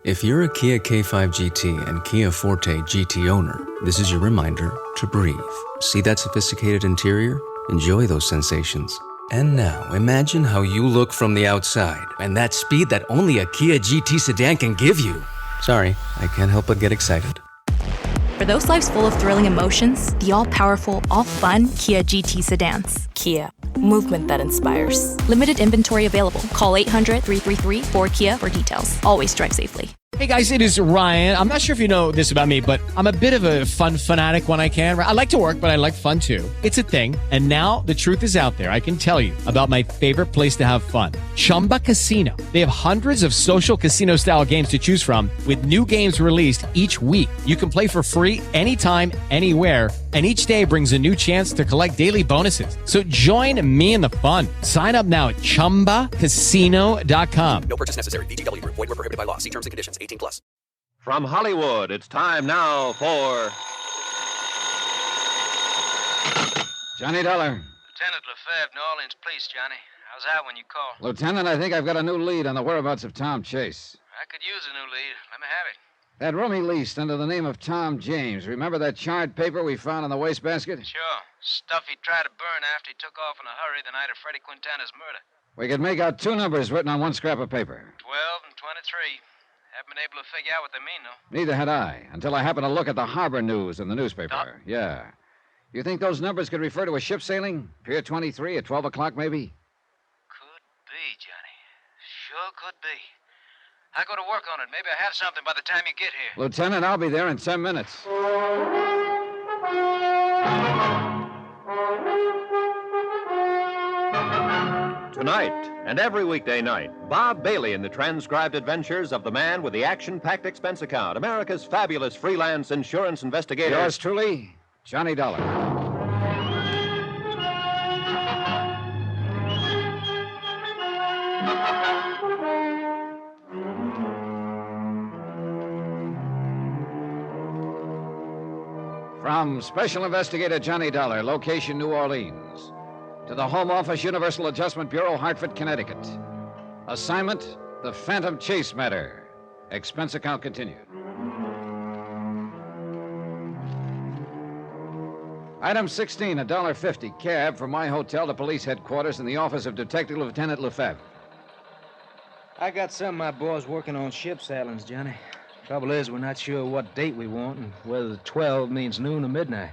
If you're a Kia K5 GT and Kia Forte GT owner, this is your reminder to breathe. See that sophisticated interior? Enjoy those sensations. And now, imagine how you look from the outside and that speed that only a Kia GT sedan can give you. Sorry, I can't help but get excited. For those lives full of thrilling emotions, the all-powerful, all-fun Kia GT sedans. Kia, movement that inspires. Limited inventory available. Call 800-333-4KIA for details. Always drive safely. Hey guys, it is Ryan. I'm not sure if you know this about me, but I'm a bit of a fun fanatic when I can. I like to work, but I like fun too. It's a thing. And now the truth is out there. I can tell you about my favorite place to have fun. Chumba Casino. They have hundreds of social casino style games to choose from with new games released each week. You can play for free anytime, anywhere. And each day brings a new chance to collect daily bonuses. So join me in the fun. Sign up now at ChumbaCasino.com. No purchase necessary. VGW. Void where prohibited by law. See terms and conditions. 18 plus. From Hollywood, it's time now for Johnny Dollar. Lieutenant Lefebvre, New Orleans Police, Johnny. How's that when you call? Lieutenant, I think I've got a new lead on the whereabouts of Tom Chase. I could use a new lead. Let me have it. That room he leased under the name of Tom James. Remember that charred paper we found in the wastebasket? Sure. Stuff he tried to burn after he took off in a hurry the night of Freddie Quintana's murder. We could make out two numbers written on one scrap of paper. 12 and 23. Haven't been able to figure out what they mean, though. Neither had I, until I happened to look at the harbor news in the newspaper. Yeah. You think those numbers could refer to a ship sailing? Pier 23 at 12 o'clock, maybe? Could be, Johnny. Sure could be. I'll go to work on it. Maybe I have something by the time you get here. Lieutenant, I'll be there in 10 minutes. Tonight and every weekday night, Bob Bailey in the transcribed adventures of the man with the action-packed expense account, America's fabulous freelance insurance investigator. Yours truly, Johnny Dollar. From Special Investigator Johnny Dollar, location New Orleans, to the Home Office Universal Adjustment Bureau, Hartford, Connecticut. Assignment, the Phantom Chase matter. Expense account continued. Item 16, $1.50, cab from my hotel to police headquarters in the office of Detective Lieutenant Lefebvre. I got some of my boys working on ship sailings, Johnny. Trouble is, we're not sure what date we want and whether the 12 means noon or midnight.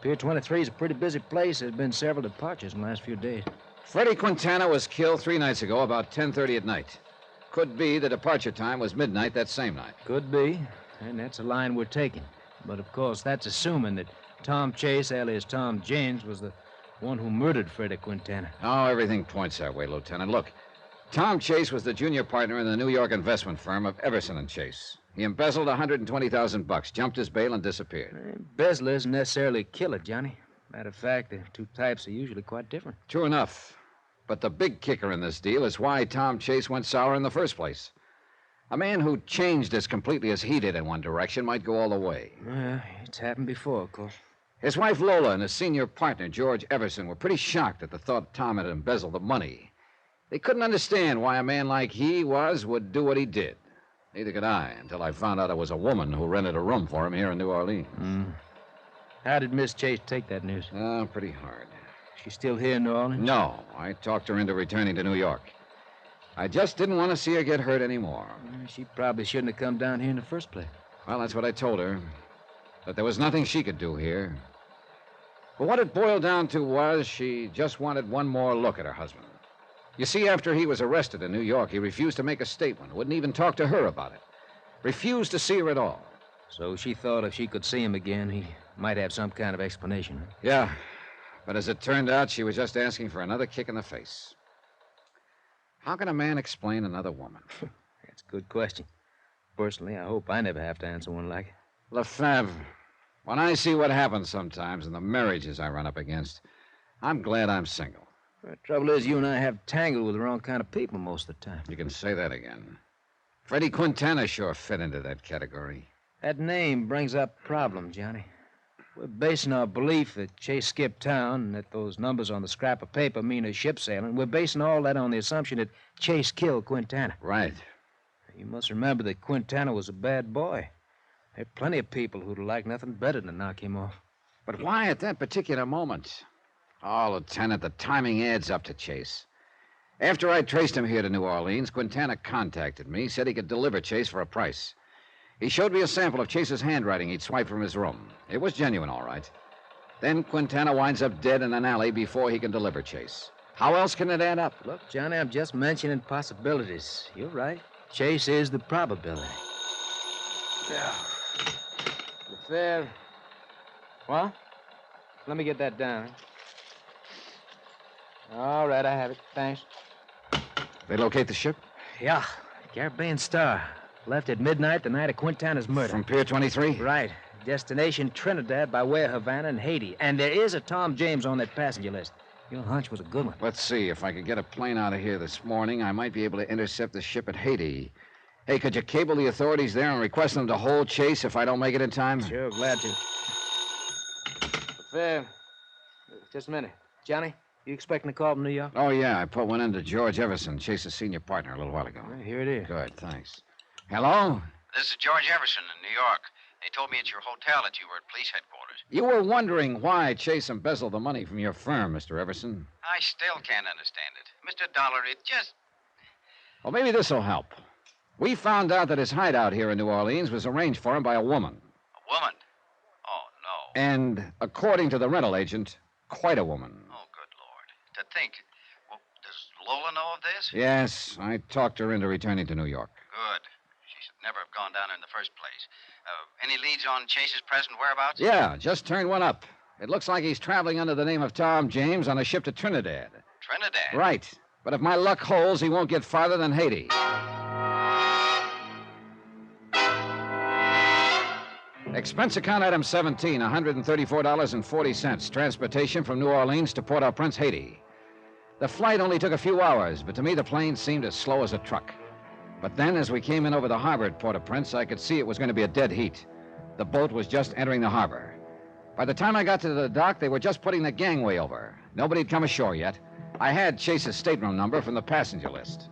Pier 23 is a pretty busy place. There's been several departures in the last few days. Freddie Quintana was killed 3 nights ago, about 10:30 at night. Could be the departure time was midnight that same night. Could be, and that's a line we're taking. But, of course, that's assuming that Tom Chase, alias Tom James, was the one who murdered Freddie Quintana. Oh, everything points that way, Lieutenant. Look, Tom Chase was the junior partner in the New York investment firm of Everson and Chase. He embezzled $120,000, jumped his bail, and disappeared. Embezzler isn't necessarily a killer, Johnny. Matter of fact, the two types are usually quite different. True enough. But the big kicker in this deal is why Tom Chase went sour in the first place. A man who changed as completely as he did in one direction might go all the way. Yeah, it's happened before, of course. His wife Lola and his senior partner, George Everson, were pretty shocked at the thought Tom had embezzled the money. They couldn't understand why a man like he would do what he did. Neither could I, until I found out it was a woman who rented a room for him here in New Orleans. How did Miss Chase take that news? Oh, pretty hard. She's still here in New Orleans? No, I talked her into returning to New York. I just didn't want to see her get hurt anymore. She probably shouldn't have come down here in the first place. Well, that's what I told her. But there was nothing she could do here. But what it boiled down to was she just wanted one more look at her husband. You see, after he was arrested in New York, he refused to make a statement, wouldn't even talk to her about it. Refused to see her at all. So she thought if she could see him again, he might have some kind of explanation. Huh? Yeah, but as it turned out, she was just asking for another kick in the face. How can a man explain another woman? That's a good question. Personally, I hope I never have to answer one like it. Lefebvre, when I see what happens sometimes in the marriages I run up against, I'm glad I'm single. The trouble is, you and I have tangled with the wrong kind of people most of the time. You can say that again. Freddie Quintana sure fit into that category. That name brings up a problem, Johnny. We're basing our belief that Chase skipped town and that those numbers on the scrap of paper mean a ship sailing. We're basing all that on the assumption that Chase killed Quintana. Right. You must remember that Quintana was a bad boy. There are plenty of people who'd like nothing better than knock him off. But why at that particular moment? Oh, Lieutenant, the timing adds up to Chase. After I traced him here to New Orleans, Quintana contacted me, said he could deliver Chase for a price. He showed me a sample of Chase's handwriting he'd swiped from his room. It was genuine, all right. Then Quintana winds up dead in an alley before he can deliver Chase. How else can it add up? Look, Johnny, I'm just mentioning possibilities. You're right. Chase is the probability. Yeah. The fare. What? Let me get that down. All right, I have it. Thanks. They locate the ship? Yeah. Caribbean Star. Left at midnight the night of Quintana's murder. From Pier 23? Right. Destination Trinidad by way of Havana and Haiti. And there is a Tom James on that passenger list. Your hunch was a good one. Let's see. If I could get a plane out of here this morning, I might be able to intercept the ship at Haiti. Hey, could you cable the authorities there and request them to hold Chase if I don't make it in time? Sure, glad to. Fair. Just a minute. Johnny, you expecting a call from New York? Oh, yeah. I put one in to George Everson, Chase's senior partner, a little while ago. Well, here it is. Good, thanks. Hello? This is George Everson in New York. They told me at your hotel that you were at police headquarters. You were wondering why Chase embezzled the money from your firm, Mr. Everson. I still can't understand it. Mr. Dollar, it just... Well, maybe this will help. We found out that his hideout here in New Orleans was arranged for him by a woman. A woman? Oh, no. And, according to the rental agent, quite a woman. Oh, good Lord. To think. Well, does Lola know of this? Yes, I talked her into returning to New York. Good. She should never have gone down there in the first place. Any leads on Chase's present whereabouts? Yeah, just turned one up. It looks like he's traveling under the name of Tom James on a ship to Trinidad. Trinidad? Right. But if my luck holds, he won't get farther than Haiti. Expense account item 17, $134.40. Transportation from New Orleans to Port-au-Prince, Haiti. The flight only took a few hours, but to me the plane seemed as slow as a truck. But then, as we came in over the harbor at Port-au-Prince, I could see it was going to be a dead heat. The boat was just entering the harbor. By the time I got to the dock, they were just putting the gangway over. Nobody had come ashore yet. I had Chase's stateroom number from the passenger list.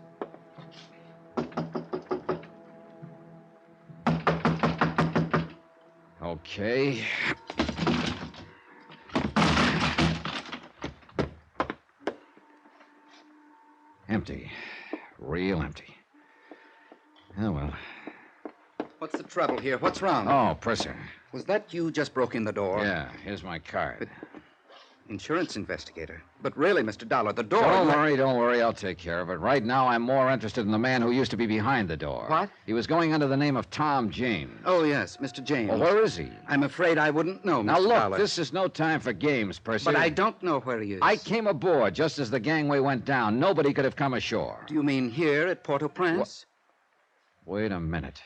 Okay. Empty. Real empty. Oh, well. What's the trouble here? What's wrong? Oh, Presser. Was that you just broke in the door? Yeah, here's my card. Insurance investigator. But really, Mr. Dollar, the door... Don't worry. I'll take care of it. Right now, I'm more interested in the man who used to be behind the door. What? He was going under the name of Tom James. Oh, yes, Mr. James. Well, where is he? I'm afraid I wouldn't know, Mr. Now, look, Dollar. this is no time for games, Percy. But I don't know where he is. I came aboard just as the gangway went down. Nobody could have come ashore. Do you mean here at Port-au-Prince? Wait a minute.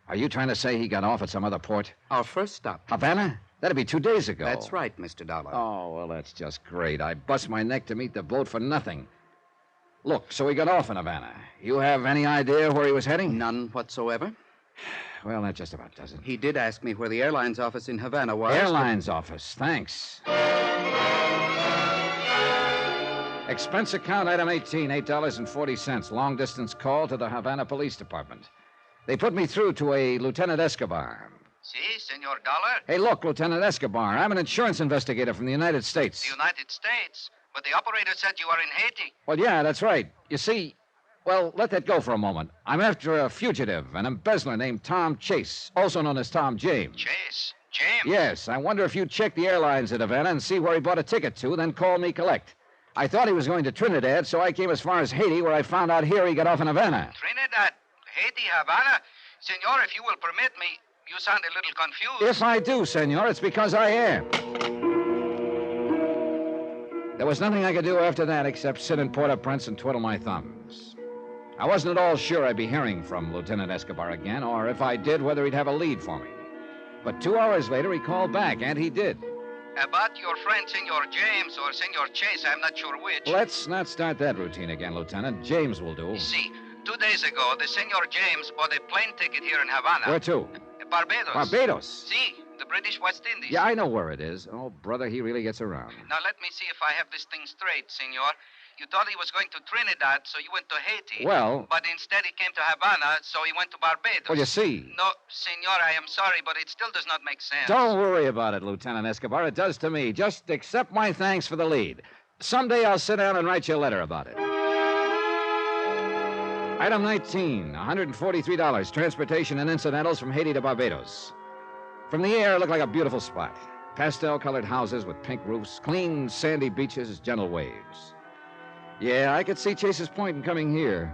Are you trying to say he got off at some other port? Our first stop. Havana? That'd be 2 days ago. That's right, Mr. Dollar. Oh, well, that's just great. I bust my neck to meet the boat for nothing. Look, so he got off in Havana. You have any idea where he was heading? None whatsoever. Well, that just about does it. He did ask me where the airline's office in Havana was. Airline's office. Thanks. Expense account item 18, $8.40. Long distance call to the Havana Police Department. They put me through to a Lieutenant Escobar. Si, Senor Dollar? Hey, look, Lieutenant Escobar, I'm an insurance investigator from the United States. The United States? But the operator said you are in Haiti. Well, yeah, that's right. You see, well, let that go for a moment. I'm after a fugitive, an embezzler named Tom Chase, also known as Tom James. Chase? James? Yes, I wonder if you'd check the airlines at Havana and see where he bought a ticket to, then call me collect. I thought he was going to Trinidad, so I came as far as Haiti, where I found out here he got off in Havana. Trinidad? Haiti, Havana? Senor, if you will permit me, you sound a little confused. If I do, senor, it's because I am. There was nothing I could do after that except sit in Port-au-Prince and twiddle my thumbs. I wasn't at all sure I'd be hearing from Lieutenant Escobar again, or if I did, whether he'd have a lead for me. But 2 hours later, he called back, and he did. About your friend, Senor James, or Senor Chase, I'm not sure which. Let's not start that routine again, Lieutenant. James will do. See, 2 days ago, the Senor James bought a plane ticket here in Havana. Where to? Barbados. Barbados? See, the British West Indies. Yeah, I know where it is. Oh, brother, he really gets around. Now, let me see if I have this thing straight, Senor. You thought he was going to Trinidad, so you went to Haiti. Well... But instead he came to Havana, so he went to Barbados. Well, you see... No, senor, I am sorry, but it still does not make sense. Don't worry about it, Lieutenant Escobar. It does to me. Just accept my thanks for the lead. Someday I'll sit down and write you a letter about it. Item 19, $143, transportation and incidentals from Haiti to Barbados. From the air, it looked like a beautiful spot. Pastel-colored houses with pink roofs, clean, sandy beaches, gentle waves. Yeah, I could see Chase's point in coming here.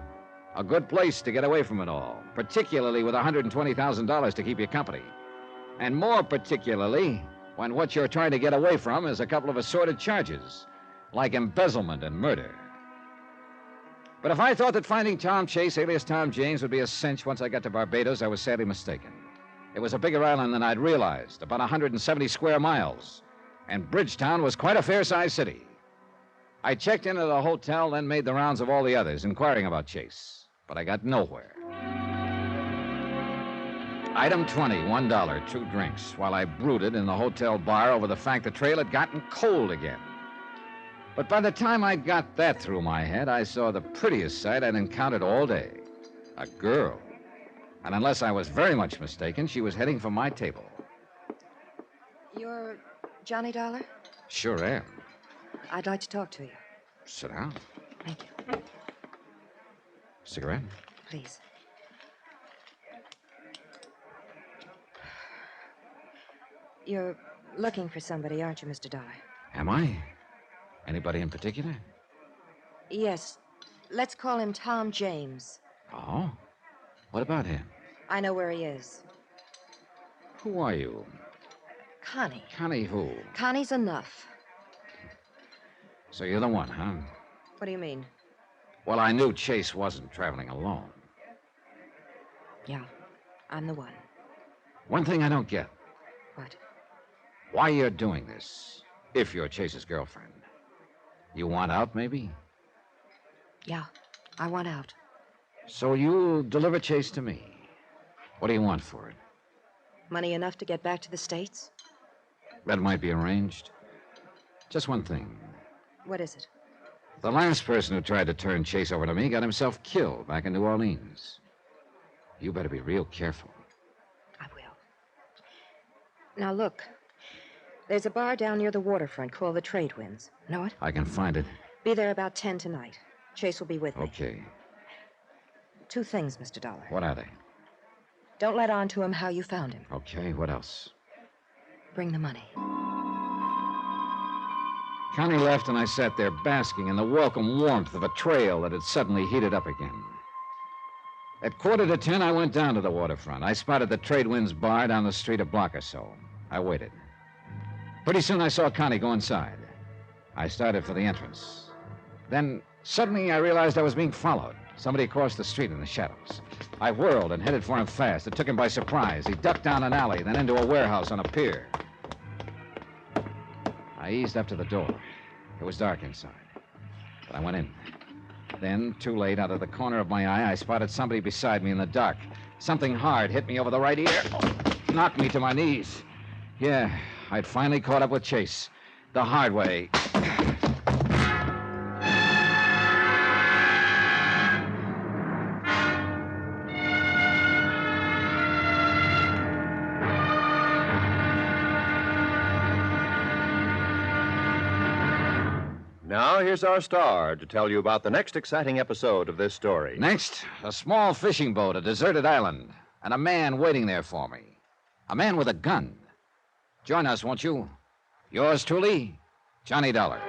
A good place to get away from it all, particularly with $120,000 to keep you company. And more particularly when what you're trying to get away from is a couple of assorted charges, like embezzlement and murder. But if I thought that finding Tom Chase, alias Tom James, would be a cinch once I got to Barbados, I was sadly mistaken. It was a bigger island than I'd realized, about 170 square miles. And Bridgetown was quite a fair-sized city. I checked into the hotel, then made the rounds of all the others, inquiring about Chase. But I got nowhere. Item 20, $1, 2 drinks, while I brooded in the hotel bar over the fact the trail had gotten cold again. But by the time I got that through my head, I saw the prettiest sight I'd encountered all day. A girl. And unless I was very much mistaken, she was heading for my table. You're Johnny Dollar? Sure am. I'd like to talk to you. Sit down. Thank you. Cigarette? Please. You're looking for somebody, aren't you, Mr. Dollar? Am I? Anybody in particular? Yes. Let's call him Tom James. Oh? What about him? I know where he is. Who are you? Connie. Connie who? Connie's enough. So you're the one, huh? What do you mean? Well, I knew Chase wasn't traveling alone. Yeah, I'm the one. One thing I don't get. What? Why you're doing this, if you're Chase's girlfriend. You want out, maybe? Yeah, I want out. So you'll deliver Chase to me. What do you want for it? Money enough to get back to the States? That might be arranged. Just one thing. What is it? The last person who tried to turn Chase over to me got himself killed back in New Orleans. You better be real careful. I will. Now, look. There's a bar down near the waterfront called the Trade Winds. Know it? I can find it. Be there about 10 tonight. Chase will be with me. Okay. 2 things, Mr. Dollar. What are they? Don't let on to him how you found him. Okay, what else? Bring the money. Connie left, and I sat there basking in the welcome warmth of a trail that had suddenly heated up again. At 9:45, I went down to the waterfront. I spotted the Trade Winds bar down the street a block or so. I waited. Pretty soon I saw Connie go inside. I started for the entrance. Then, suddenly, I realized I was being followed. Somebody crossed the street in the shadows. I whirled and headed for him fast. It took him by surprise. He ducked down an alley, then into a warehouse on a pier. I eased up to the door. It was dark inside, but I went in. Then, too late, out of the corner of my eye, I spotted somebody beside me in the dark. Something hard hit me over the right ear, knocked me to my knees. Yeah, I'd finally caught up with Chase. The hard way. Now, here's our star to tell you about the next exciting episode of this story. Next, a small fishing boat, a deserted island, and a man waiting there for me. A man with a gun. Join us, won't you? Yours truly, Johnny Dollar.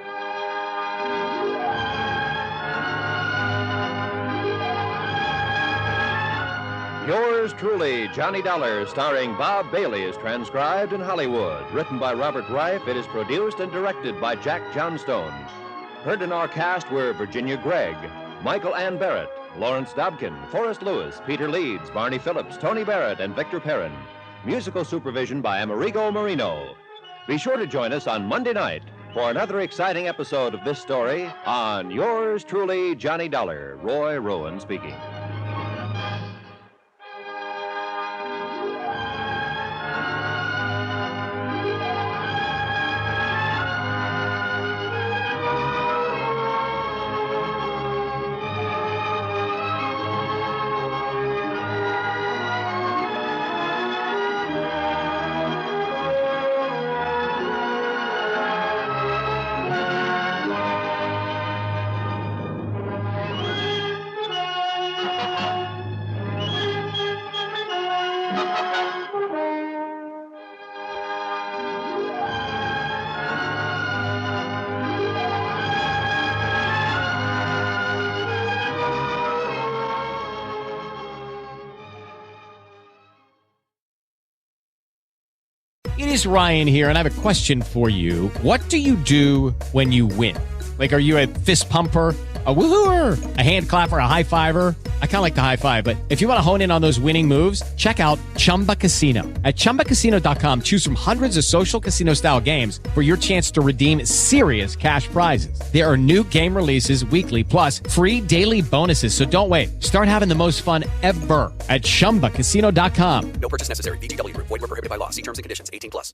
Yours truly, Johnny Dollar, starring Bob Bailey, is transcribed in Hollywood. Written by Robert Reif, it is produced and directed by Jack Johnstone. Heard in our cast were Virginia Gregg, Michael Ann Barrett, Lawrence Dobkin, Forrest Lewis, Peter Leeds, Barney Phillips, Tony Barrett, and Victor Perrin. Musical supervision by Amerigo Marino. Be sure to join us on Monday night for another exciting episode of this story on Yours truly, Johnny Dollar. Roy Rowan speaking. It is Ryan here, and I have a question for you. What do you do when you win? Like, are you a fist pumper, a woohooer, a hand clapper, a high fiver? I kind of like the high five, but if you want to hone in on those winning moves, check out Chumba Casino. At ChumbaCasino.com, choose from hundreds of social casino-style games for your chance to redeem serious cash prizes. There are new game releases weekly, plus free daily bonuses. So don't wait. Start having the most fun ever at ChumbaCasino.com. No purchase necessary. VGW Group. Void where prohibited by law. See terms and conditions. 18+.